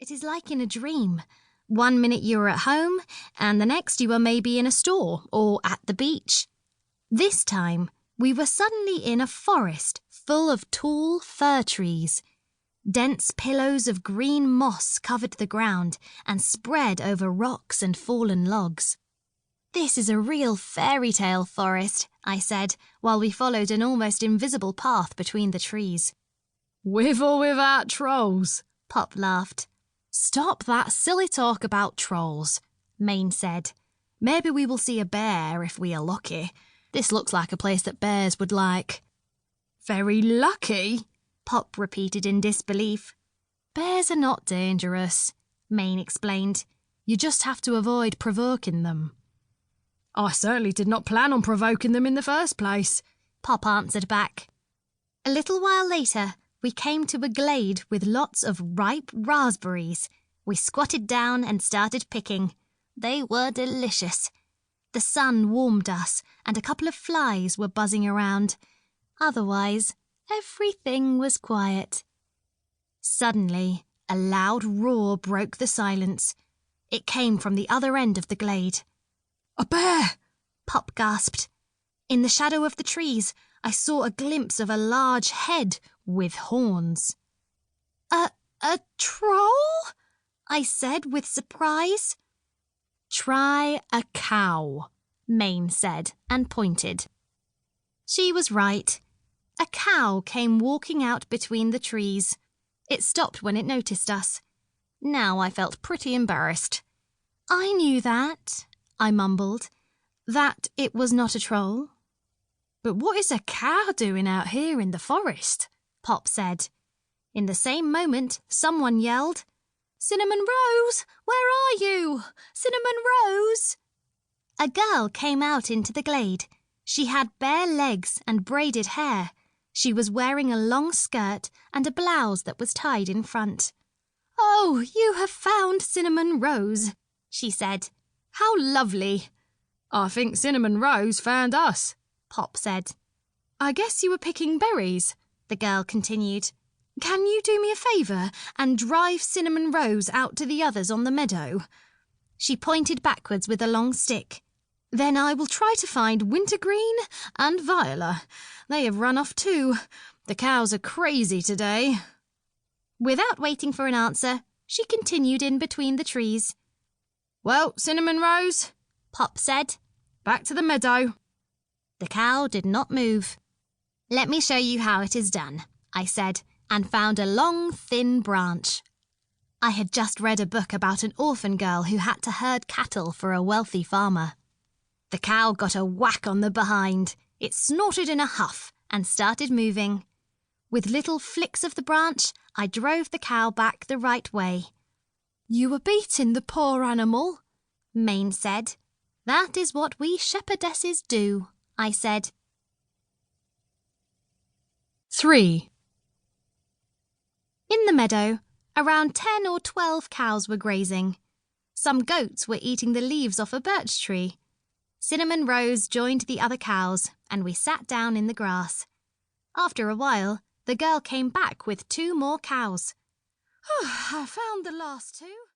It is like in a dream. 1 minute you are at home, and the next you are maybe in a store or at the beach. This time, we were suddenly in a forest full of tall fir trees. Dense pillows of green moss covered the ground and spread over rocks and fallen logs. "This is a real fairy tale forest," I said, while we followed an almost invisible path between the trees. "With or without trolls?" Pop laughed. "Stop that silly talk about trolls," Maine said. "Maybe we will see a bear if we are lucky. This looks like a place that bears would like." "Very lucky?" Pop repeated in disbelief. "Bears are not dangerous," Maine explained. "You just have to avoid provoking them." "I certainly did not plan on provoking them in the first place," Pop answered back. A little while later, we came to a glade with lots of ripe raspberries. We squatted down and started picking. They were delicious. The sun warmed us, and a couple of flies were buzzing around. Otherwise, everything was quiet. Suddenly, a loud roar broke the silence. It came from the other end of the glade. "A bear!" Pop gasped. In the shadow of the trees, I saw a glimpse of a large head with horns. A troll?" I said with surprise. "Try a cow," Maine said and pointed. She was right. A cow came walking out between the trees. It stopped when it noticed us. Now I felt pretty embarrassed. "I knew that," I mumbled, "that it was not a troll." "But what is a cow doing out here in the forest?" Pop said. In the same moment, someone yelled, "Cinnamon Rose, where are you? Cinnamon Rose!" A girl came out into the glade. She had bare legs and braided hair. She was wearing a long skirt and a blouse that was tied in front. "Oh, you have found Cinnamon Rose," she said. "How lovely." "I think Cinnamon Rose found us," Pop said. "I guess you were picking berries," the girl continued. "Can you do me a favour and drive Cinnamon Rose out to the others on the meadow?" She pointed backwards with a long stick. "Then I will try to find Wintergreen and Viola. They have run off too. The cows are crazy today." Without waiting for an answer, she continued in between the trees. "Well, Cinnamon Rose," Pop said, "back to the meadow." The cow did not move. "Let me show you how it is done," I said, and found a long, thin branch. I had just read a book about an orphan girl who had to herd cattle for a wealthy farmer. The cow got a whack on the behind. It snorted in a huff and started moving. With little flicks of the branch, I drove the cow back the right way. "You were beating the poor animal," Maine said. "That is what we shepherdesses do," I said. 3. In the meadow, around 10 or 12 cows were grazing. Some goats were eating the leaves off a birch tree. Cinnamon Rose joined the other cows, and we sat down in the grass. After a while, the girl came back with 2 more cows. "I found the last 2.